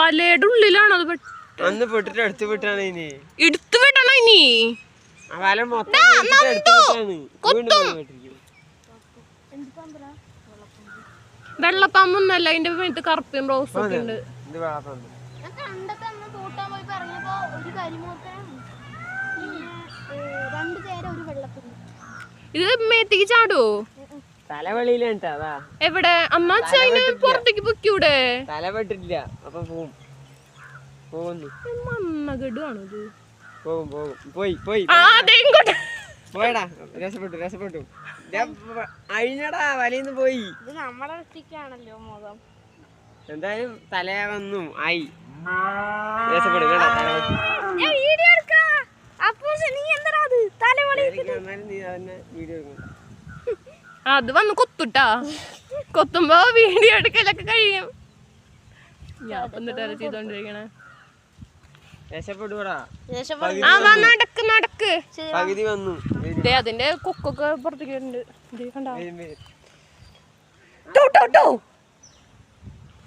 തലയുടെ ഉള്ളിലാണോ അത്? അന്ന് പെട്ടിട്ട് എടുത്തു വിട്ടാണ് ഇനി എടുത്തു വിടണ ഇനി വെള്ളപ്പാമ്പൊന്നല്ല, അതിന്റെ വീട്ടിൽ കറുപ്പും റോസും ഒക്കെ ഉണ്ട്. ഇത് മേത്തേക്ക് ചാടുവോ? തലവെളിയിലാ. എവിടെ അന്നാ പുറത്തേക്ക് പൊക്കൂടെ? തല പെട്ടിട്ടില്ല, അപ്പൊ പോവും. മണ്ണകെടുവാണോ ഇത്? പോകും പോകും. പോയി പോയടാ. രസപ്പെട്ടു. അഴിഞ്ഞടാ, വലയിന്ന് പോയി. ഇത് നമ്മളെ വൃത്തിക്കാണല്ലോ മുഖം. എന്തായാലും തല വന്നു ആയി. രസപ്പെടും കേട്ടോ. അത് വന്ന് കൊത്തുട്ടാ. കൊത്തുമ്പോ വീഡിയോ എടുക്കലൊക്കെ കഴിയും. ഞാൻ എന്നിട്ട് ചെയ്തോണ്ടിരിക്കണേ. നടക്ക് പകുതി വന്നു. അതിന്റെ കൊക്കൊക്കെ പുറത്തേക്ക് ഉണ്ട്.